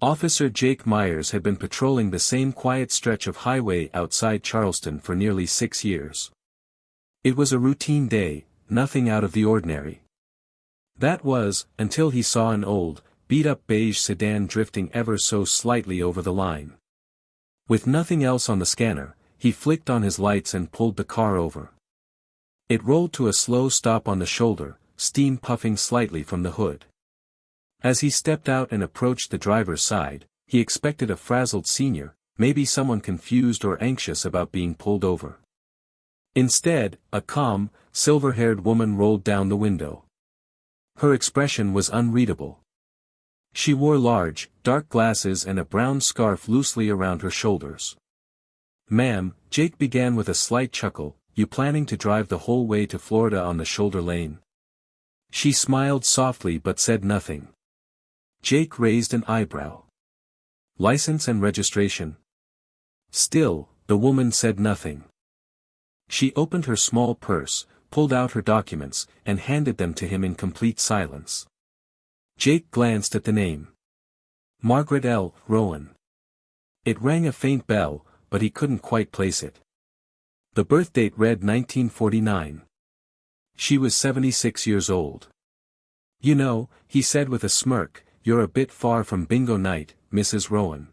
Officer Jake Myers had been patrolling the same quiet stretch of highway outside Charleston for nearly 6 years. It was a routine day, nothing out of the ordinary. That was, until he saw an old, beat-up beige sedan drifting ever so slightly over the line. With nothing else on the scanner, he flicked on his lights and pulled the car over. It rolled to a slow stop on the shoulder, steam puffing slightly from the hood. As he stepped out and approached the driver's side, he expected a frazzled senior, maybe someone confused or anxious about being pulled over. Instead, a calm, silver-haired woman rolled down the window. Her expression was unreadable. She wore large, dark glasses and a brown scarf loosely around her shoulders. "Ma'am," Jake began with a slight chuckle, "you planning to drive the whole way to Florida on the shoulder lane?" She smiled softly but said nothing. Jake raised an eyebrow. "License and registration?" Still, the woman said nothing. She opened her small purse, pulled out her documents, and handed them to him in complete silence. Jake glanced at the name. Margaret L. Rowan. It rang a faint bell, but he couldn't quite place it. The birth date read 1949. She was 76 years old. "You know," he said with a smirk, "you're a bit far from bingo night, Mrs. Rowan.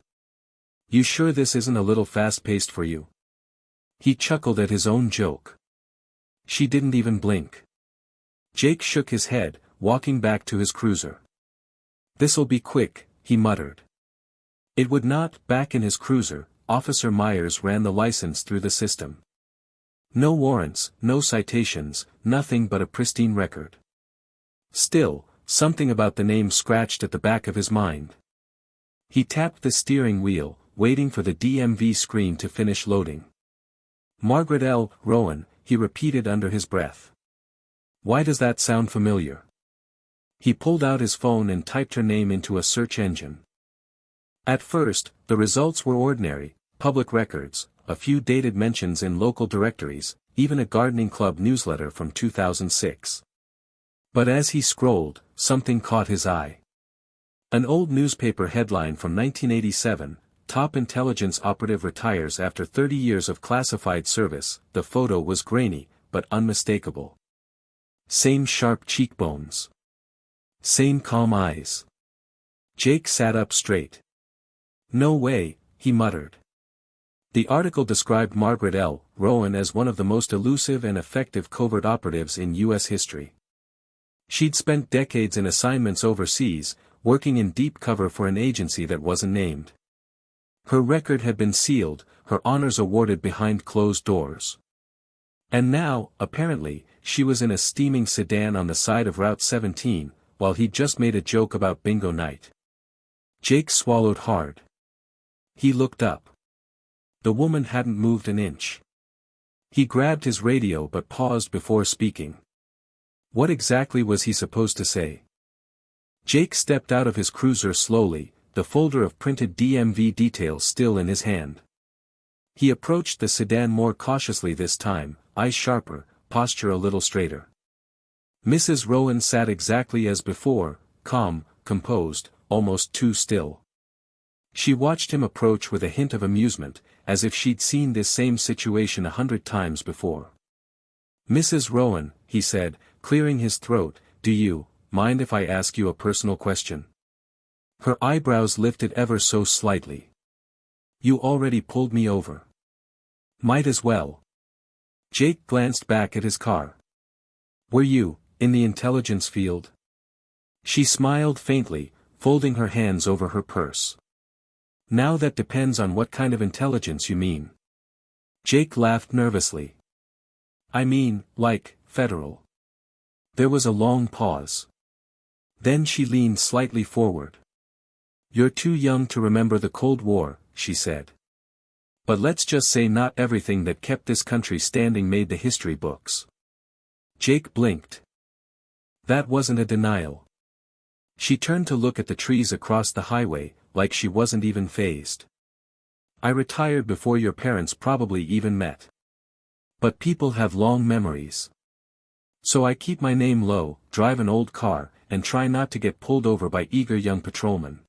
You sure this isn't a little fast-paced for you?" He chuckled at his own joke. She didn't even blink. Jake shook his head, walking back to his cruiser. "This'll be quick," he muttered. It would not. Back in his cruiser, Officer Myers ran the license through the system. No warrants, no citations, nothing but a pristine record. Still, something about the name scratched at the back of his mind. He tapped the steering wheel, waiting for the DMV screen to finish loading. "Margaret L. Rowan," he repeated under his breath. "Why does that sound familiar?" He pulled out his phone and typed her name into a search engine. At first, the results were ordinary: public records, a few dated mentions in local directories, even a gardening club newsletter from 2006. But as he scrolled, something caught his eye. An old newspaper headline from 1987, "Top intelligence operative retires after 30 years of classified service." The photo was grainy, but unmistakable. Same sharp cheekbones. Same calm eyes. Jake sat up straight. "No way," he muttered. The article described Margaret L. Rowan as one of the most elusive and effective covert operatives in U.S. history. She'd spent decades in assignments overseas, working in deep cover for an agency that wasn't named. Her record had been sealed, her honors awarded behind closed doors. And now, apparently, she was in a steaming sedan on the side of Route 17, while he'd just made a joke about bingo night. Jake swallowed hard. He looked up. The woman hadn't moved an inch. He grabbed his radio but paused before speaking. What exactly was he supposed to say? Jake stepped out of his cruiser slowly, the folder of printed DMV details still in his hand. He approached the sedan more cautiously this time, eyes sharper, posture a little straighter. Mrs. Rowan sat exactly as before, calm, composed, almost too still. She watched him approach with a hint of amusement, as if she'd seen this same situation 100 times before. "Mrs. Rowan," he said, clearing his throat, "do you mind if I ask you a personal question?" Her eyebrows lifted ever so slightly. "You already pulled me over." "Might as well." Jake glanced back at his car. "Were you in the intelligence field?" She smiled faintly, folding her hands over her purse. "Now that depends on what kind of intelligence you mean." Jake laughed nervously. "I mean, like, federal." There was a long pause. Then she leaned slightly forward. "You're too young to remember the Cold War," she said. "But let's just say not everything that kept this country standing made the history books." Jake blinked. That wasn't a denial. She turned to look at the trees across the highway, like she wasn't even fazed. "I retired before your parents probably even met. But people have long memories. So I keep my name low, drive an old car, and try not to get pulled over by eager young patrolmen."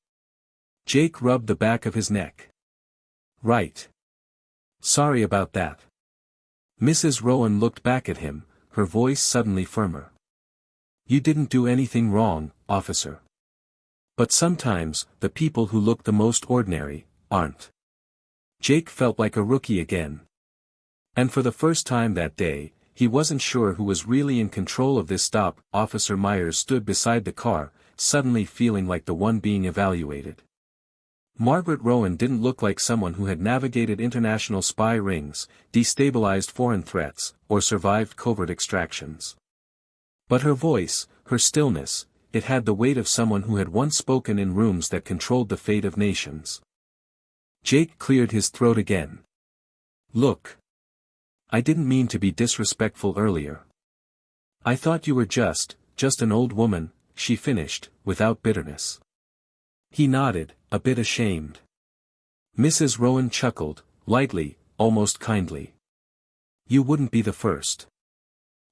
Jake rubbed the back of his neck. Right. Sorry about that. Mrs. Rowan looked back at him, her voice suddenly firmer. You didn't do anything wrong, officer. But sometimes, the people who look the most ordinary, aren't. Jake felt like a rookie again. And for the first time that day, he wasn't sure who was really in control of this stop. Officer Myers stood beside the car, suddenly feeling like the one being evaluated. Margaret Rowan didn't look like someone who had navigated international spy rings, destabilized foreign threats, or survived covert extractions. But her voice, her stillness, it had the weight of someone who had once spoken in rooms that controlled the fate of nations. Jake cleared his throat again. Look. I didn't mean to be disrespectful earlier. I thought you were just an old woman, she finished, without bitterness. He nodded, a bit ashamed. Mrs. Rowan chuckled, lightly, almost kindly. You wouldn't be the first.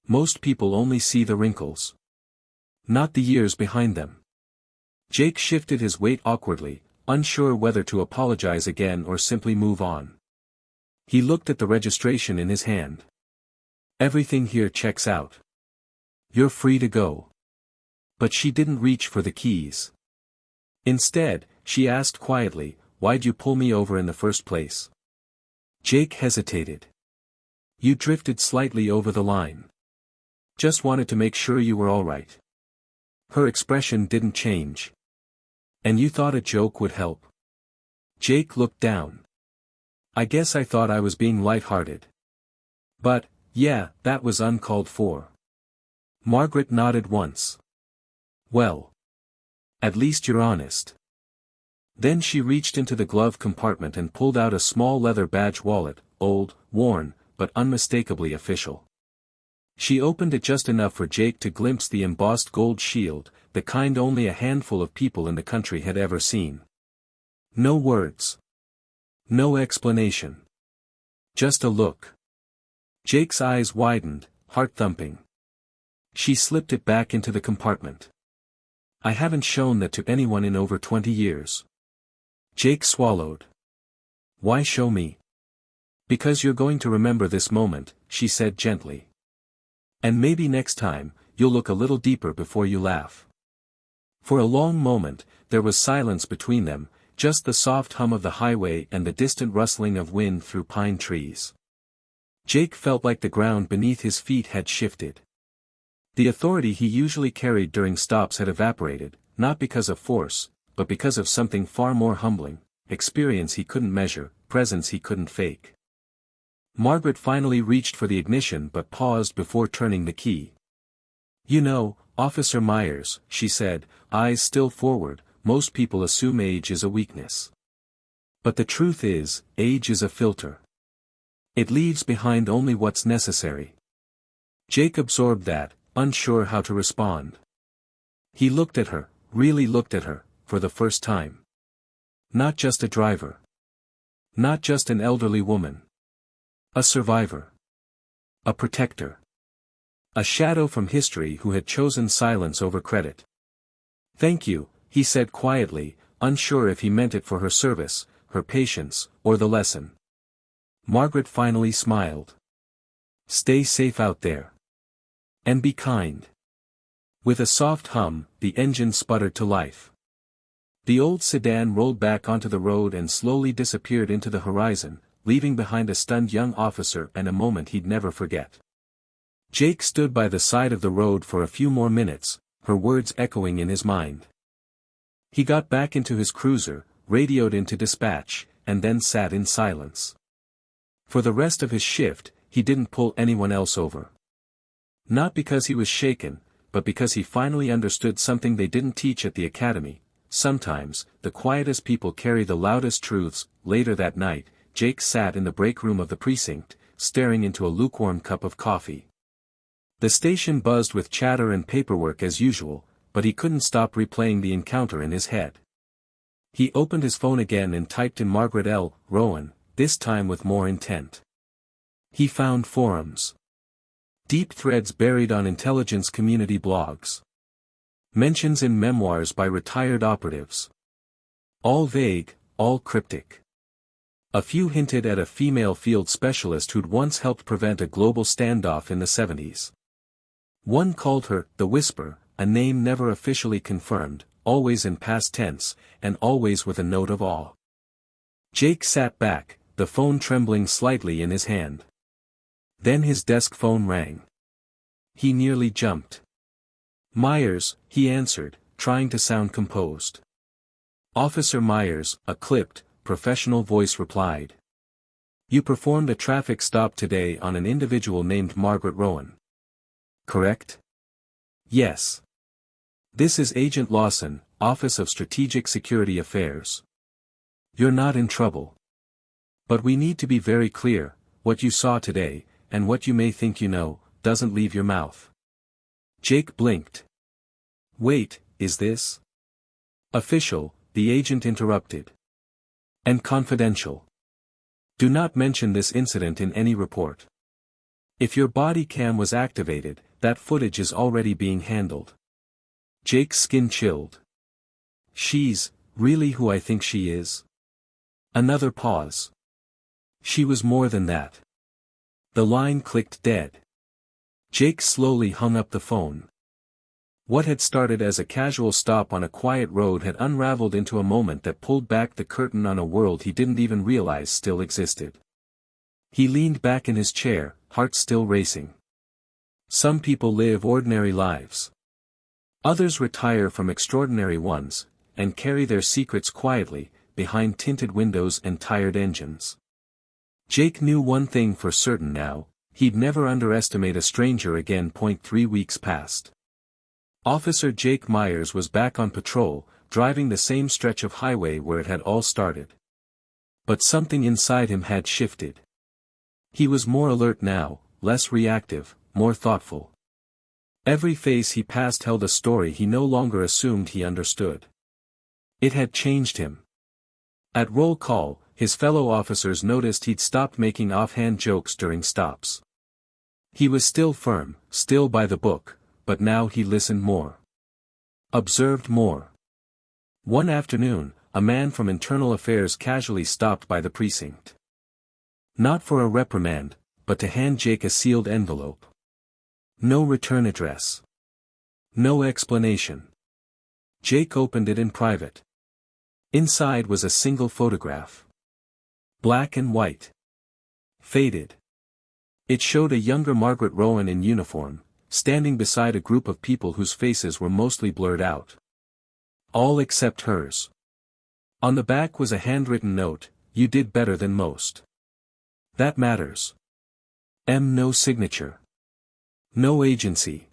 Most people only see the wrinkles. Not the years behind them. Jake shifted his weight awkwardly, unsure whether to apologize again or simply move on. He looked at the registration in his hand. Everything here checks out. You're free to go. But she didn't reach for the keys. Instead, she asked quietly, why'd you pull me over in the first place? Jake hesitated. You drifted slightly over the line. Just wanted to make sure you were all right. Her expression didn't change. And you thought a joke would help? Jake looked down. I guess I thought I was being lighthearted. But, yeah, that was uncalled for. Margaret nodded once. Well. At least you're honest. Then she reached into the glove compartment and pulled out a small leather badge wallet, old, worn, but unmistakably official. She opened it just enough for Jake to glimpse the embossed gold shield, the kind only a handful of people in the country had ever seen. No words. No explanation. Just a look. Jake's eyes widened, heart thumping. She slipped it back into the compartment. I haven't shown that to anyone in over 20 years. Jake swallowed. Why show me? Because you're going to remember this moment, she said gently. And maybe next time, you'll look a little deeper before you laugh. For a long moment, there was silence between them, just the soft hum of the highway and the distant rustling of wind through pine trees. Jake felt like the ground beneath his feet had shifted. The authority he usually carried during stops had evaporated, not because of force, but because of something far more humbling, experience he couldn't measure, presence he couldn't fake. Margaret finally reached for the ignition but paused before turning the key. You know, Officer Myers, she said, eyes still forward, most people assume age is a weakness. But the truth is, age is a filter. It leaves behind only what's necessary. Jake absorbed that, unsure how to respond. He looked at her, really looked at her, for the first time. Not just a driver. Not just an elderly woman. A survivor. A protector. A shadow from history who had chosen silence over credit. Thank you, he said quietly, unsure if he meant it for her service, her patience, or the lesson. Margaret finally smiled. Stay safe out there. And be kind. With a soft hum, the engine sputtered to life. The old sedan rolled back onto the road and slowly disappeared into the horizon, leaving behind a stunned young officer and a moment he'd never forget. Jake stood by the side of the road for a few more minutes, her words echoing in his mind. He got back into his cruiser, radioed into dispatch, and then sat in silence. For the rest of his shift, he didn't pull anyone else over. Not because he was shaken, but because he finally understood something they didn't teach at the academy. Sometimes, the quietest people carry the loudest truths. Later that night, Jake sat in the break room of the precinct, staring into a lukewarm cup of coffee. The station buzzed with chatter and paperwork as usual, but he couldn't stop replaying the encounter in his head. He opened his phone again and typed in Margaret L. Rowan, this time with more intent. He found forums. Deep threads buried on intelligence community blogs. Mentions in memoirs by retired operatives. All vague, all cryptic. A few hinted at a female field specialist who'd once helped prevent a global standoff in the 70s. One called her the Whisper, a name never officially confirmed, always in past tense, and always with a note of awe. Jake sat back, the phone trembling slightly in his hand. Then his desk phone rang. He nearly jumped. "Myers," he answered, trying to sound composed. "Officer Myers," a clipped, professional voice replied. "You performed a traffic stop today on an individual named Margaret Rowan. Correct?" "Yes. This is Agent Lawson, Office of Strategic Security Affairs. You're not in trouble. But we need to be very clear, what you saw today, and what you may think you know, doesn't leave your mouth." Jake blinked. "Wait, is this official?" the agent interrupted. "And confidential. Do not mention this incident in any report. If your body cam was activated, that footage is already being handled." Jake's skin chilled. "She's really who I think she is?" Another pause. "She was more than that." The line clicked dead. Jake slowly hung up the phone. What had started as a casual stop on a quiet road had unraveled into a moment that pulled back the curtain on a world he didn't even realize still existed. He leaned back in his chair, heart still racing. Some people live ordinary lives. Others retire from extraordinary ones, and carry their secrets quietly, behind tinted windows and tired engines. Jake knew one thing for certain now, he'd never underestimate a stranger again. 3 weeks passed. Officer Jake Myers was back on patrol, driving the same stretch of highway where it had all started. But something inside him had shifted. He was more alert now, less reactive, more thoughtful. Every face he passed held a story he no longer assumed he understood. It had changed him. At roll call, his fellow officers noticed he'd stopped making offhand jokes during stops. He was still firm, still by the book, but now he listened more. Observed more. One afternoon, a man from Internal Affairs casually stopped by the precinct. Not for a reprimand, but to hand Jake a sealed envelope. No return address. No explanation. Jake opened it in private. Inside was a single photograph. Black and white. Faded. It showed a younger Margaret Rowan in uniform, standing beside a group of people whose faces were mostly blurred out. All except hers. On the back was a handwritten note, "You did better than most. That matters." No signature. No agency.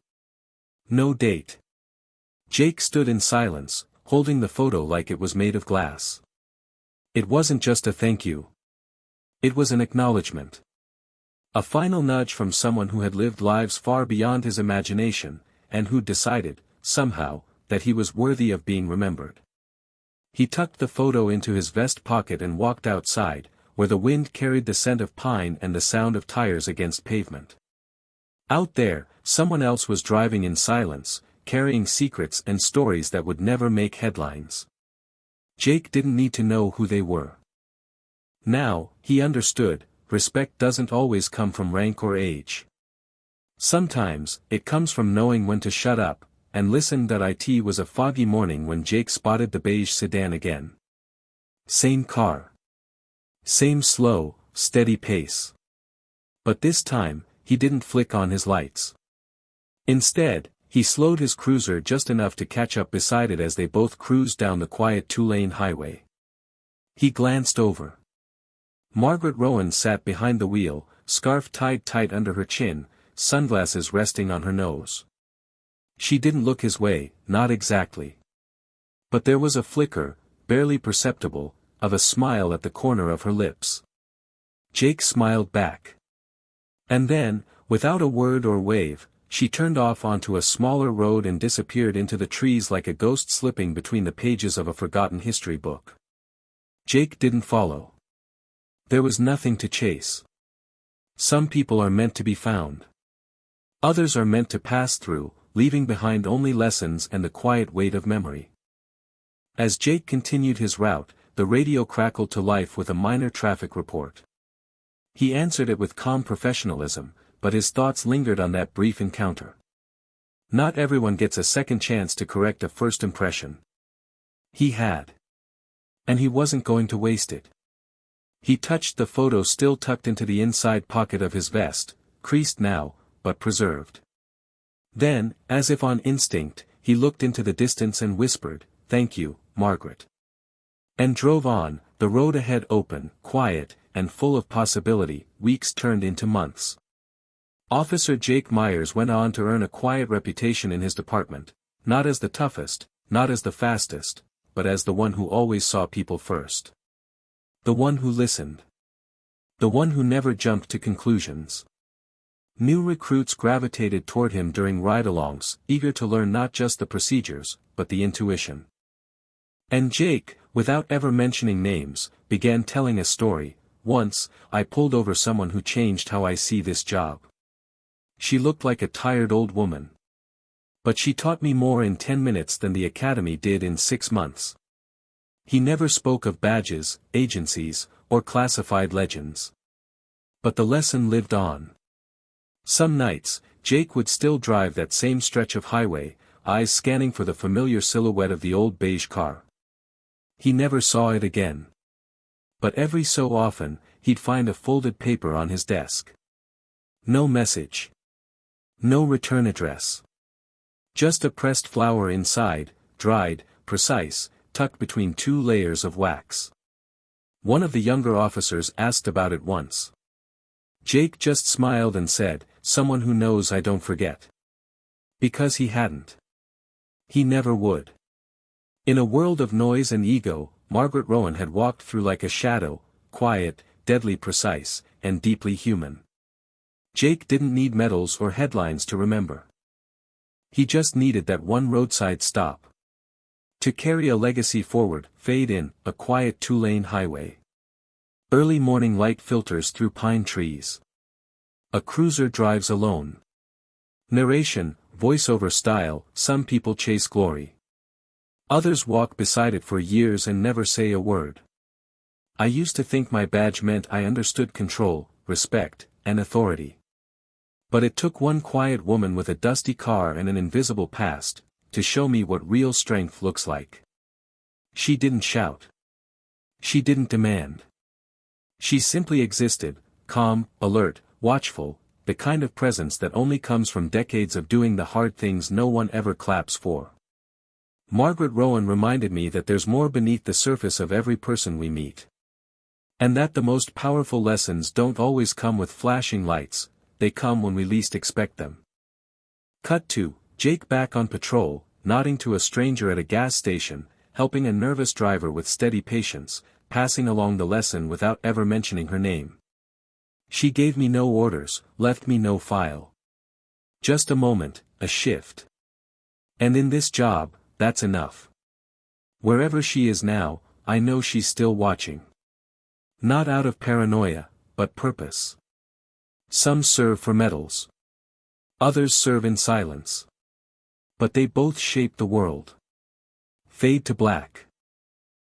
No date. Jake stood in silence, holding the photo like it was made of glass. It wasn't just a thank you. It was an acknowledgement. A final nudge from someone who had lived lives far beyond his imagination, and who'd decided, somehow, that he was worthy of being remembered. He tucked the photo into his vest pocket and walked outside, where the wind carried the scent of pine and the sound of tires against pavement. Out there, someone else was driving in silence, carrying secrets and stories that would never make headlines. Jake didn't need to know who they were. Now, he understood, respect doesn't always come from rank or age. Sometimes, it comes from knowing when to shut up, and listen. It was a foggy morning when Jake spotted the beige sedan again. Same car. Same slow, steady pace. But this time, he didn't flick on his lights. Instead, he slowed his cruiser just enough to catch up beside it as they both cruised down the quiet 2-lane highway. He glanced over. Margaret Rowan sat behind the wheel, scarf tied tight under her chin, sunglasses resting on her nose. She didn't look his way, not exactly. But there was a flicker, barely perceptible, of a smile at the corner of her lips. Jake smiled back. And then, without a word or wave, she turned off onto a smaller road and disappeared into the trees like a ghost slipping between the pages of a forgotten history book. Jake didn't follow. There was nothing to chase. Some people are meant to be found. Others are meant to pass through, leaving behind only lessons and the quiet weight of memory. As Jake continued his route, the radio crackled to life with a minor traffic report. He answered it with calm professionalism, but his thoughts lingered on that brief encounter. Not everyone gets a second chance to correct a first impression. He had. And he wasn't going to waste it. He touched the photo still tucked into the inside pocket of his vest, creased now, but preserved. Then, as if on instinct, he looked into the distance and whispered, "Thank you, Margaret." And drove on, the road ahead open, quiet, and full of possibility. Weeks turned into months. Officer Jake Myers went on to earn a quiet reputation in his department, not as the toughest, not as the fastest, but as the one who always saw people first. The one who listened. The one who never jumped to conclusions. New recruits gravitated toward him during ride-alongs, eager to learn not just the procedures, but the intuition. And Jake, without ever mentioning names, began telling a story. "Once, I pulled over someone who changed how I see this job. She looked like a tired old woman. But she taught me more in 10 minutes than the academy did in 6 months." He never spoke of badges, agencies, or classified legends. But the lesson lived on. Some nights, Jake would still drive that same stretch of highway, eyes scanning for the familiar silhouette of the old beige car. He never saw it again. But every so often, he'd find a folded paper on his desk. No message. No return address. Just a pressed flower inside, dried, precise, tucked between 2 layers of wax. One of the younger officers asked about it once. Jake just smiled and said, "Someone who knows I don't forget." Because he hadn't. He never would. In a world of noise and ego, Margaret Rowan had walked through like a shadow, quiet, deadly precise, and deeply human. Jake didn't need medals or headlines to remember. He just needed that one roadside stop. To carry a legacy forward, fade in, a quiet 2-lane highway. Early morning light filters through pine trees. A cruiser drives alone. Narration, voiceover style, some people chase glory. Others walk beside it for years and never say a word. I used to think my badge meant I understood control, respect, and authority. But it took one quiet woman with a dusty car and an invisible past, to show me what real strength looks like. She didn't shout. She didn't demand. She simply existed, calm, alert, watchful, the kind of presence that only comes from decades of doing the hard things no one ever claps for. Margaret Rowan reminded me that there's more beneath the surface of every person we meet. And that the most powerful lessons don't always come with flashing lights, they come when we least expect them. Cut to Jake back on patrol, nodding to a stranger at a gas station, helping a nervous driver with steady patience, passing along the lesson without ever mentioning her name. She gave me no orders, left me no file. Just a moment, a shift. And in this job, that's enough. Wherever she is now, I know she's still watching. Not out of paranoia, but purpose. Some serve for medals. Others serve in silence. But they both shape the world. Fade to black.